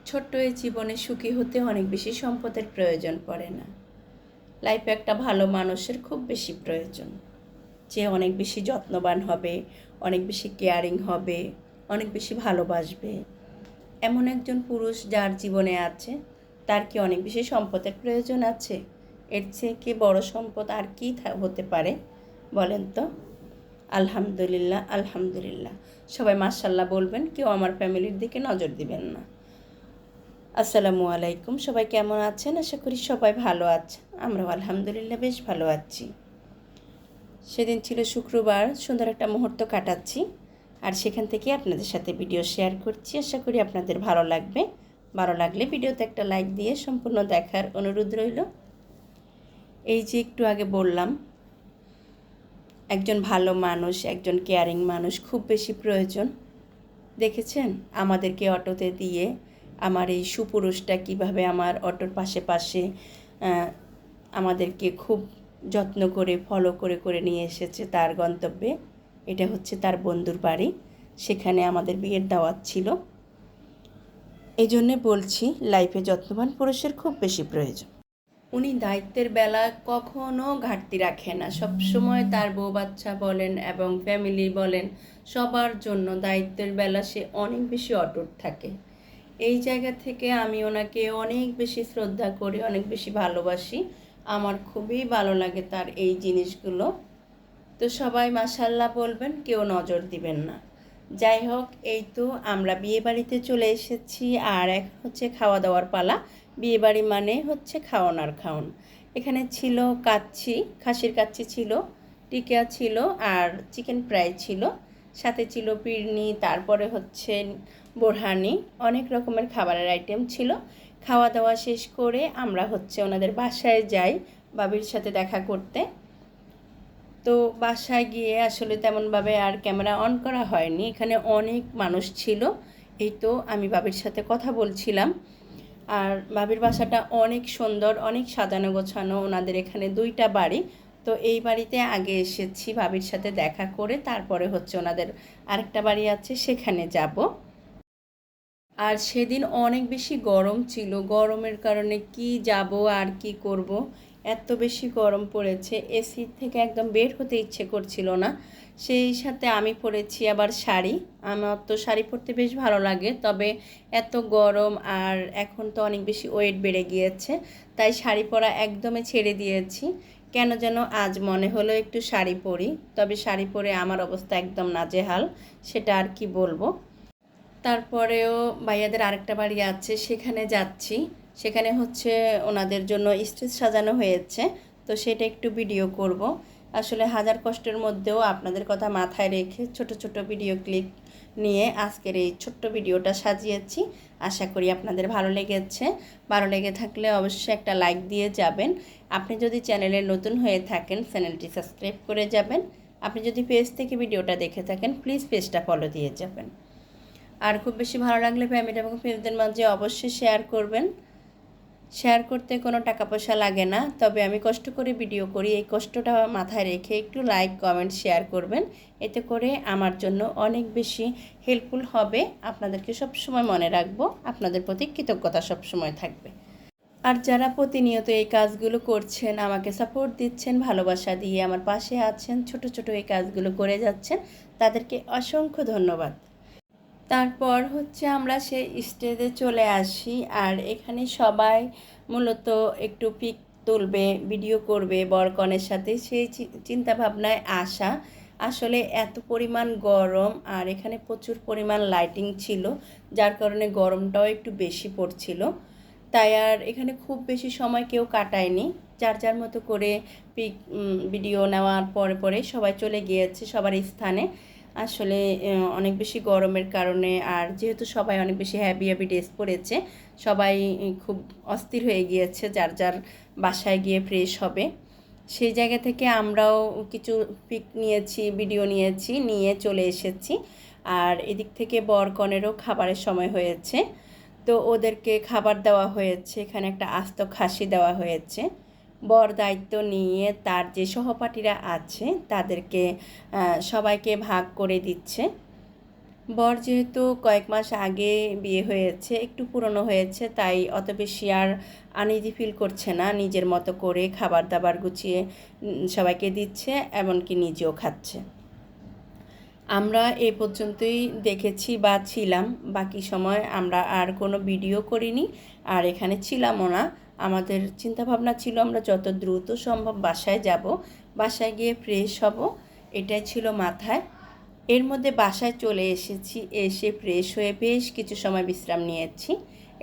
ছোট্ট এই জীবনে সুখী হতে অনেক বেশি সম্পদের প্রয়োজন পড়ে না। লাইফে একটা ভালো মানুষের খুব বেশি প্রয়োজন, যে অনেক বেশি যত্নবান হবে, অনেক বেশি কেয়ারিং হবে, অনেক বেশি ভালোবাসবে। এমন একজন পুরুষ যার জীবনে আছে, তার কি অনেক বেশি সম্পদের প্রয়োজন আছে? এর চেয়ে কি বড় সম্পদ আর কি হতে পারে বলেন তো? আলহামদুলিল্লাহ, আলহামদুলিল্লাহ। সবাই মাশাআল্লাহ বলবেন, কেউ আমার ফ্যামিলির দিকে নজর দিবেন না। আসসালামু আলাইকুম। সবাই কেমন আছেন? আশা করি সবাই ভালো আছেন। আমরাও আলহামদুলিল্লাহ বেশ ভালো আছি। সেদিন ছিল শুক্রবার, সুন্দর একটা মুহূর্ত কাটাচ্ছি, আর সেখান থেকে আপনাদের সাথে ভিডিও শেয়ার করছি। আশা করি আপনাদের ভালো লাগবে। ভালো লাগলে ভিডিওতে একটা লাইক দিয়ে সম্পূর্ণ দেখার অনুরোধ রইল। এই যে একটু আগে বললাম, একজন ভালো মানুষ, একজন কেয়ারিং মানুষ খুব বেশি প্রয়োজন। দেখেছেন আমাদেরকে অটোতে দিয়ে আমার এই সুপুরুষটা কিভাবে আমার অটোর পাশে পাশে আমাদেরকে খুব যত্ন করে ফলো করে করে নিয়ে এসেছে তার গন্তব্যে। এটা হচ্ছে তার বন্ধুর বাড়ি, সেখানে আমাদের বিয়ের দাওয়াত ছিল। এই জন্যে বলছি, লাইফে যত্নবান পুরুষের খুব বেশি প্রয়োজন। উনি দায়িত্বের বেলা কখনো ঘাটতি রাখে না, সবসময় তার বউ বাচ্চা বলেন এবং ফ্যামিলি বলেন সবার জন্য দায়িত্বের বেলা সে অনেক বেশি অটুট থাকে। এই জায়গা থেকে আমি ওনাকে অনেক বেশি শ্রদ্ধা করি, অনেক বেশি ভালোবাসি। আমার খুবই ভালো লাগে তার এই জিনিসগুলো। তো সবাই মাশাআল্লাহ বলবেন, কেউ নজর দিবেন না। যাই হোক, এই তো আমরা বিয়ে বাড়িতে চলে এসেছি, আর এখন হচ্ছে খাওয়া দাওয়ার পালা। বিয়ে বাড়ি মানে হচ্ছে খাওন আর খাওন। এখানে ছিল কাচ্চি, খাসির কাচ্চি ছিল, টিকিয়া ছিল, আর চিকেন ফ্রাই ছিল, সাথে ছিল বিরনি, তারপরে হচ্ছে বোরহানি, অনেক রকমের খাবারের আইটেম ছিল। খাওয়া দাওয়া শেষ করে আমরা হচ্ছে ওনাদের বাসায় যাই বাবির সাথে দেখা করতে। তো বাসায় গিয়ে আসলে তেমনভাবে আর ক্যামেরা অন করা হয়নি, এখানে অনেক মানুষ ছিল। এই তো আমি বাবির সাথে কথা বলছিলাম। আর বাবির বাসাটা অনেক সুন্দর, অনেক সাজানো গোছানো। ওনাদের এখানে 2টা বাড়ি। তো এই বাড়িতে আগে এসেছি বাবির সাথে দেখা করে, তারপরে হচ্ছে ওনাদের আরেকটা বাড়ি আছে, সেখানে যাব। আর সেদিন অনেক বেশি গরম ছিল, গরমের কারণে কি যাব আর কি করব, এত বেশি গরম পড়েছে, এসি থেকে একদম বের হতে ইচ্ছে করছিল না। সেই সাথে আমি পরেছি আবার শাড়ি। আমার তো শাড়ি পরতে বেশ ভালো লাগে, তবে এত গরম আর এখন তো অনেক বেশি ওয়েট বেড়ে গিয়েছে, তাই শাড়ি পরা একদমই ছেড়ে দিয়েছি। কেন যেন আজ মনে হলো একটু শাড়ি পরি, তবে শাড়ি পরে আমার অবস্থা একদম নাজেহাল, সেটা আর কি বলবো। তারপরেও ভাইয়াদের আরেকটা বাড়ি আছে, সেখানে যাচ্ছি। সেখানে হচ্ছে ওনাদের জন্য স্টেজ সাজানো হয়েছে, তো সেটা একটু ভিডিও করব। আসলে হাজার কষ্টের মধ্যেও আপনাদের কথা মাথায় রেখে ছোট ছোট ভিডিও ক্লিপ নিয়ে আজকের এই ছোট্ট ভিডিওটা সাজিয়েছি। আশা করি আপনাদের ভালো লেগেছে। ভালো লেগে থাকলে অবশ্যই একটা লাইক দিয়ে যাবেন। আপনি যদি চ্যানেলে নতুন হয়ে থাকেন, চ্যানেলটি সাবস্ক্রাইব করে যাবেন। আপনি যদি পেজ থেকে ভিডিওটা দেখে থাকেন, প্লিজ পেজটা ফলো দিয়ে যাবেন। আর খুব বেশি ভালো লাগলে ফ্যামিলি এবং ফ্রেন্ডসদের মাঝে অবশ্যই শেয়ার করবেন। শেয়ার করতে কোনো টাকা পয়সা লাগে না, তবে আমি কষ্ট করে ভিডিও করি, এই কষ্টটা মাথায় রেখে একটু লাইক কমেন্ট শেয়ার করবেন। এতে করে আমার জন্য অনেক বেশি হেল্পফুল হবে। আপনাদেরকে সবসময় মনে রাখবো, আপনাদের প্রতি কৃতজ্ঞতা সবসময় থাকবে। আর যারা প্রতিনিয়ত এই কাজগুলো করছেন, আমাকে সাপোর্ট দিচ্ছেন, ভালোবাসা দিয়ে আমার পাশে আছেন, ছোট ছোট এই কাজগুলো করে যাচ্ছেন, তাদেরকে অসংখ্য ধন্যবাদ। তারপর হচ্ছে আমরা সেই স্টেজে চলে আসি, আর এখানে সবাই মূলত একটু পিক তুলবে, ভিডিও করবে বরকনের সাথে, সেই চিন্তা ভাবনায় আসা। আসলে এত পরিমাণ গরম, আর এখানে প্রচুর পরিমাণ লাইটিং ছিল, যার কারণে গরমটাও একটু বেশি পড়ছিল। তাই আর এখানে খুব বেশি সময় কেউ কাটায়নি, যার যার মতো করে পিক ভিডিও নেওয়ার পরে পরে সবাই চলে গিয়েছে সবার স্থানে। আসলে অনেক বেশি গরমের কারণে, আর যেহেতু সবাই অনেক বেশি হ্যাভি হ্যাভি ড্রেস পরেছে, সবাই খুব অস্থির হয়ে গিয়েছে যার যার বাসায় গিয়ে ফ্রেশ হবে। সেই জায়গা থেকে আমরাও কিছু পিক নিয়েছি, ভিডিও নিয়েছি, নিয়ে চলে এসেছি। আর এদিক থেকে বরকনেরও খাবারের সময় হয়েছে, তো ওদেরকে খাবার দেওয়া হয়েছে। এখানে একটা আস্ত খাসি দেওয়া হয়েছে। বর দায়িত্ব নিয়ে তার যে সহপাঠীরা আছে তাদেরকে সবাইকে ভাগ করে দিচ্ছে। বর যেহেতু কয়েক মাস আগে বিয়ে হয়েছে, একটু পুরনো হয়েছে, তাই অত বেশি আর আনইজি ফিল করছে না। নিজের মতো করে খাবার দাবার গুছিয়ে সবাইকে দিচ্ছে, এমনকি নিজেও খাচ্ছে। আমরা এই পর্যন্তই দেখেছি বা ছিলাম, বাকি সময় আমরা আর কোনো ভিডিও করিনি, আর এখানে ছিলামও না। আমাদের চিন্তাভাবনা ছিল আমরা যত দ্রুত সম্ভব বাসায় যাব, বাসায় গিয়ে ফ্রেশ হব, এটাই ছিল মাথায়। এর মধ্যে বাসায় চলে এসেছি, এসে ফ্রেশ হয়ে বেশ কিছু সময় বিশ্রাম নিয়েছি।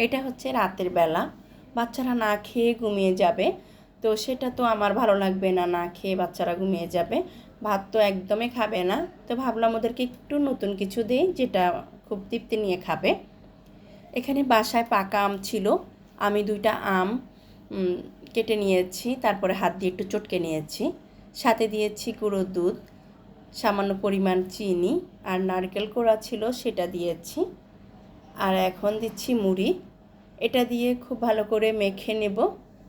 এটা হচ্ছে রাতের বেলা, বাচ্চারা না খেয়ে ঘুমিয়ে যাবে, তো সেটা তো আমার ভালো লাগবে না, না খেয়ে বাচ্চারা ঘুমিয়ে যাবে। ভাত তো একদমই খাবে না, তো ভাবলাম ওদেরকে একটু নতুন কিছু দিই যেটা খুব তৃপ্তি নিয়ে খাবে। এখানে বাসায় পাকা আম ছিল, আমি 2টা আম কেটে নিয়েছি, তারপরে হাত দিয়ে একটু চটকে নিয়েছি। সাথে দিয়েছি গুঁড়ো দুধ, সামান্য পরিমাণ চিনি, আর নারকেল কোড়া ছিল সেটা দিয়েছি। আর এখন দিচ্ছি মুড়ি, এটা দিয়ে খুব ভালো করে মেখে নেব।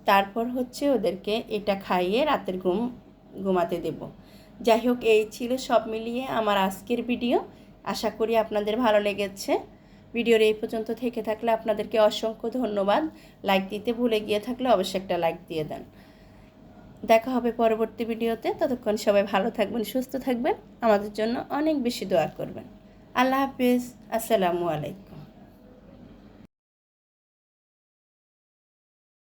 তারপর হচ্ছে ওদেরকে এটা খাইয়ে রাতের ঘুমাতে দেব। যাই হোক, এই ছিল সব মিলিয়ে আমার আজকের ভিডিও। আশা করি আপনাদের ভালো লেগেছে। ভিডিওর এই পর্যন্ত থেকে থাকলে আপনাদেরকে অসংখ্য ধন্যবাদ। লাইক দিতে ভুলে গিয়ে থাকলে অবশ্যই একটা লাইক দিয়ে দেন। দেখা হবে পরবর্তী ভিডিওতে। ততক্ষণ সবাই ভালো থাকবেন, সুস্থ থাকবেন, আমাদের জন্য অনেক বেশি দোয়া করবেন। আল্লাহ হাফিজ, আসসালামু আলাইকুম।